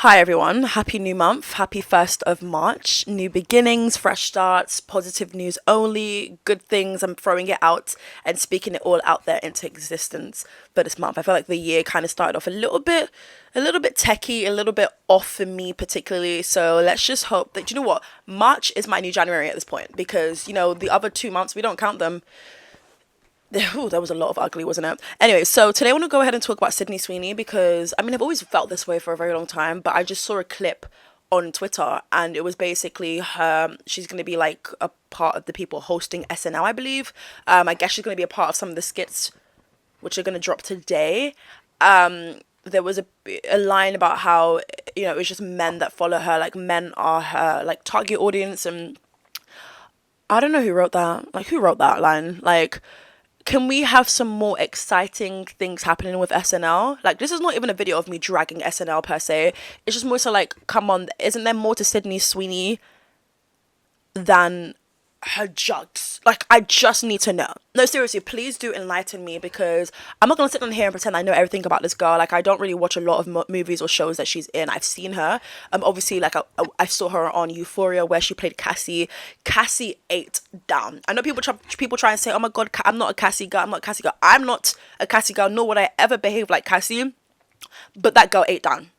Hi everyone, happy new month, happy 1st of March, new beginnings, fresh starts, positive news only, good things. I'm throwing it out and speaking it all out there into existence for this month. I feel like the year kind of started off a little bit techie, a little bit off for me particularly. So let's just hope that, you know what, March is my new January at this point because, the other 2 months, we don't count them. Ooh, that was a lot of ugly, wasn't it? Anyway, so today I want to go ahead and talk about Sydney Sweeney because, I've always felt this way for a very long time, but I just saw a clip on Twitter and it was basically her, she's going to be like a part of the people hosting SNL, I believe. I guess she's going to be a part of some of the skits which are going to drop today. There was a line about how, it was just men that follow her, like men are her, like, target audience, and I don't know who wrote that. Like, who wrote that line? Like, can we have some more exciting things happening with SNL? Like, this is not even a video of me dragging SNL per se. It's just more so like, come on, isn't there more to Sydney Sweeney than her jugs? Like, I just need to know. No, seriously, please do enlighten me because I'm not going to sit on here and pretend I know everything about this girl. Like, I don't really watch a lot of movies or shows that she's in. I've seen her. Obviously, like, I saw her on Euphoria where she played Cassie. Cassie ate down. I know people try and say, oh my God, I'm not a Cassie girl. I'm not a Cassie girl. I'm not a Cassie girl, nor would I ever behave like Cassie. But that girl ate down.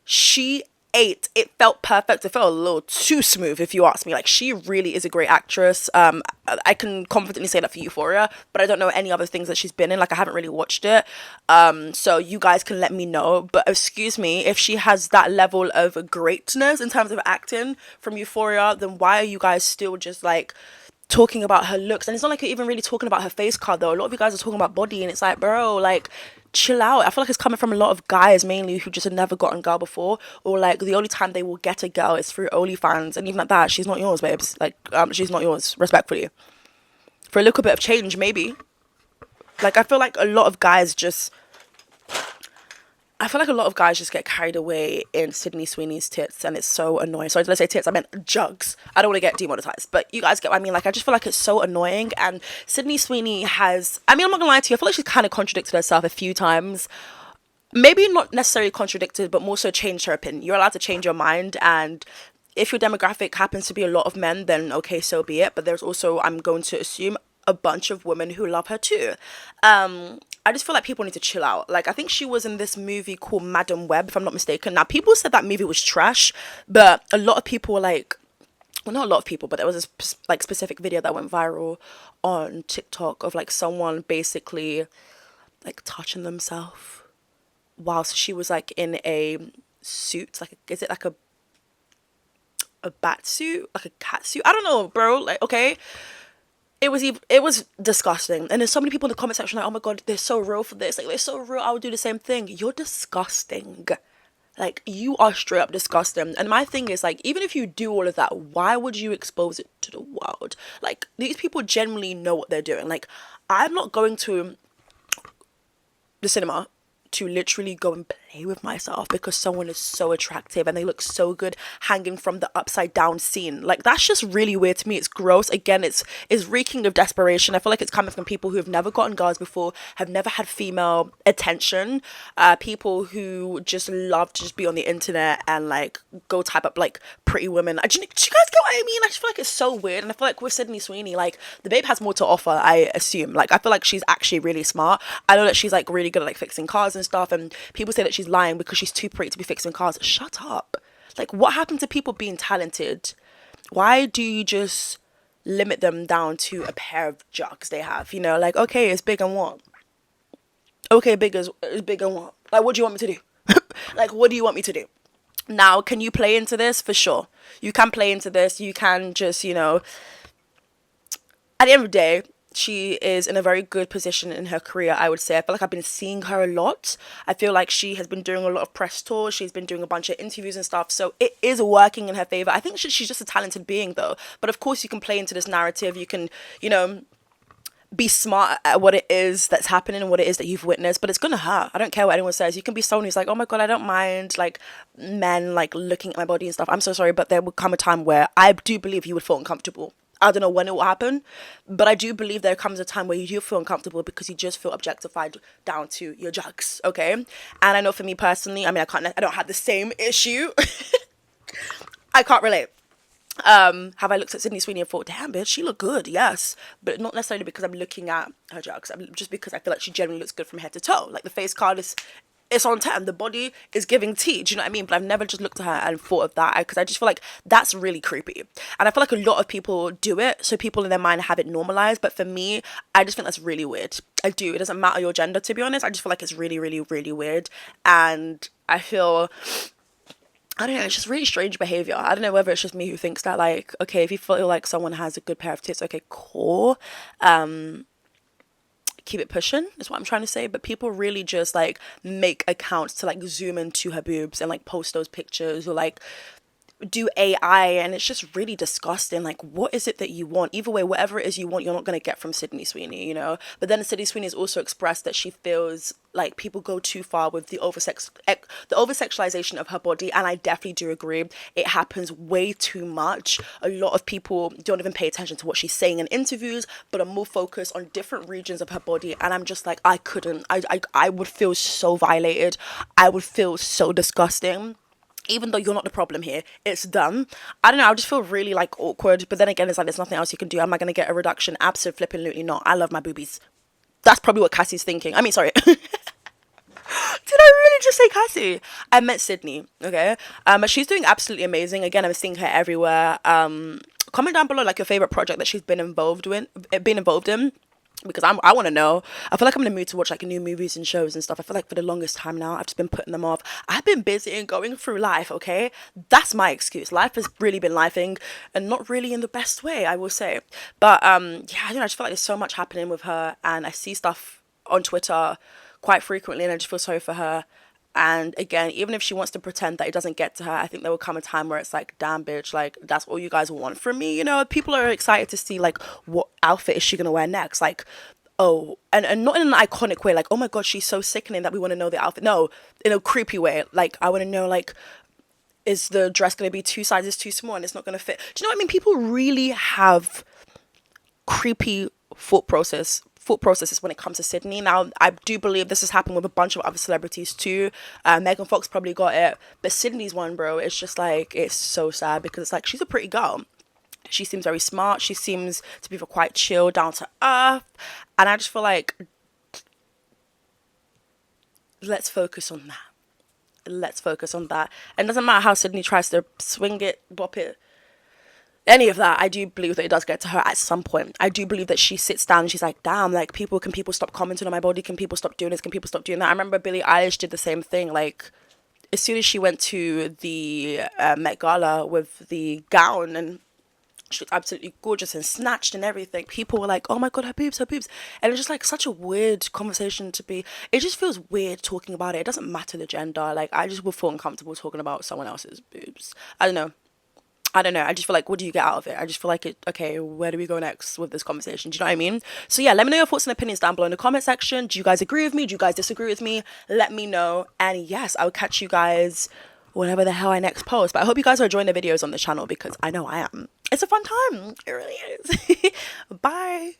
She ate. It felt perfect. It felt a little too smooth, if you ask me. Like, she really is a great actress. I can confidently say that for Euphoria, but I don't know any other things that she's been in. Like, I haven't really watched it. So you guys can let me know. But excuse me, if she has that level of greatness in terms of acting from Euphoria, then why are you guys still just like talking about her looks? And it's not like you're even really talking about her face card though. A lot of you guys are talking about body, and it's like, bro, like, chill out. I feel like it's coming from a lot of guys mainly who just have never gotten a girl before, or like the only time they will get a girl is through OnlyFans, and even at that, she's not yours, babes. Like, she's not yours, respectfully. For a little bit of change, maybe. Like, I feel like a lot of guys just get carried away in Sydney Sweeney's tits, and it's so annoying. Sorry, did I say tits? I meant jugs. I don't want to get demonetized, but you guys get what I mean. Like, I just feel like it's so annoying, and Sydney Sweeney has, I'm not gonna lie to you, I feel like she's kind of contradicted herself a few times. Maybe not necessarily contradicted, but more so changed her opinion. You're allowed to change your mind, and if your demographic happens to be a lot of men, then okay, so be it. But there's also, I'm going to assume, a bunch of women who love her too. I just feel like people need to chill out. Like, I think she was in this movie called Madam Web, if I'm not mistaken. Now, people said that movie was trash, but a lot of people were like, well, not a lot of people, but there was this like specific video that went viral on TikTok of like someone basically like touching themselves whilst she was like in a suit. Like, is it like a bat suit? Like a cat suit? I don't know, bro. Like, okay. It was disgusting. And there's so many people in the comment section like, oh my God, they're so real for this. Like, they're so real. I would do the same thing. You're disgusting. Like, you are straight up disgusting. And my thing is, like, even if you do all of that, why would you expose it to the world? Like, these people generally know what they're doing. Like, I'm not going to the cinema to literally go and play with myself because someone is so attractive and they look so good hanging from the upside down scene. Like, that's just really weird to me. It's gross. Again, it's reeking of desperation. I feel like it's coming from people who have never gotten girls before, have never had female attention, people who just love to just be on the internet and like go type up like pretty women. Do you guys get what I mean? I just feel like it's so weird. And I feel like with Sydney Sweeney, like, the babe has more to offer, I assume. Like, I feel like she's actually really smart. I know that she's like really good at like fixing cars and stuff, and people say that she's lying because she's too pretty to be fixing cars. Shut up. Like, what happened to people being talented? Why do you just limit them down to a pair of jugs they have? Like, okay, it's big and what? Okay, it's big and what? Like, what do you want me to do? Like, what do you want me to do? Now, can you play into this? For sure. You can play into this. You can just, at the end of the day, she is in a very good position in her career, I would say. I feel like I've been seeing her a lot. I feel like she has been doing a lot of press tours. She's been doing a bunch of interviews and stuff. So it is working in her favor. I think she's just a talented being, though. But of course, you can play into this narrative. You can, be smart at what it is that's happening and what it is that you've witnessed. But it's going to hurt. I don't care what anyone says. You can be someone who's like, oh my God, I don't mind like men like looking at my body and stuff. I'm so sorry. But there will come a time where I do believe you would feel uncomfortable. I don't know when it will happen, but I do believe there comes a time where you do feel uncomfortable because you just feel objectified down to your jugs, okay? And I know for me personally, I mean, I don't have the same issue. I can't relate. Have I looked at Sydney Sweeney and thought, damn, bitch, she looked good, yes. But not necessarily because I'm looking at her jugs. Just because I feel like she generally looks good from head to toe. Like, the face card is, it's on 10. The body is giving tea. Do you know what I mean? But I've never just looked at her and thought of that, because I just feel like that's really creepy. And I feel like a lot of people do it, so people in their mind have it normalized. But for me, I just think that's really weird. I do. It doesn't matter your gender, to be honest. I just feel like it's really, really, really weird. And I feel, I don't know, it's just really strange behavior. I don't know whether it's just me who thinks that, like, okay, if you feel like someone has a good pair of tits, okay, cool. Keep it pushing is what I'm trying to say. But people really just like make accounts to like zoom into her boobs and like post those pictures, or like do AI, and it's just really disgusting. Like, what is it that you want? Either way, whatever it is you want, you're not going to get from Sydney Sweeney, you know? But then Sydney Sweeney has also expressed that she feels like people go too far with the over-sexualization of her body, and I definitely do agree. It happens way too much. A lot of people don't even pay attention to what she's saying in interviews, but are more focused on different regions of her body, and I'm just like, I couldn't. I would feel so violated. I would feel so disgusting. Even though you're not the problem here, it's done. I don't know, I just feel really like awkward. But then again, it's like there's nothing else you can do. Am I going to get a reduction? Absolutely not. I love my boobies. That's probably what Cassie's thinking. I mean, sorry. Did I really just say Cassie? I meant Sydney, okay? But she's doing absolutely amazing. Again, I'm seeing her everywhere. Comment down below like your favorite project that she's been involved in, because I want to know. I feel like I'm in the mood to watch like new movies and shows and stuff. I feel like for the longest time now, I've just been putting them off. I've been busy and going through life, okay? That's my excuse. Life has really been lifing, and not really in the best way, I will say. But yeah, I just feel like there's so much happening with her, and I see stuff on Twitter quite frequently, and I just feel sorry for her. And again, even if she wants to pretend that it doesn't get to her, I think there will come a time where it's like, damn, bitch, like, that's all you guys want from me, you know? People are excited to see, like, what outfit is she gonna wear next? Like, oh, and not in an iconic way, like, oh my god, she's so sickening that we want to know the outfit. No, in a creepy way. Like, I want to know, like, is the dress gonna be 2 sizes too small and it's not gonna fit? Do you know what I mean? People really have creepy thought processes when it comes to Sydney. Now, I do believe this has happened with a bunch of other celebrities too. Megan Fox probably got it, but Sydney's one, bro, it's just like, it's so sad, because it's like, she's a pretty girl. She seems very smart. She seems to be quite chill, down to earth, and I just feel like, let's focus on that. Let's focus on that. And it doesn't matter how Sydney tries to swing it, bop it, any of that. I do believe that it does get to her at some point. I do believe that she sits down and she's like, damn, like, can people stop commenting on my body? Can people stop doing this? Can people stop doing that? I remember Billie Eilish did the same thing. Like, as soon as she went to the Met Gala with the gown, and she looked absolutely gorgeous and snatched and everything, people were like, oh my god, her boobs. And it's just like such a weird conversation to be. It just feels weird talking about it. It doesn't matter the gender. Like, I just would feel uncomfortable talking about someone else's boobs. I don't know. I just feel like, what do you get out of it? I just feel like, okay, where do we go next with this conversation? Do you know what I mean? So yeah, let me know your thoughts and opinions down below in the comment section. Do you guys agree with me? Do you guys disagree with me? Let me know. And yes, I'll catch you guys whenever the hell I next post. But I hope you guys are enjoying the videos on the channel, because I know I am. It's a fun time. It really is. Bye.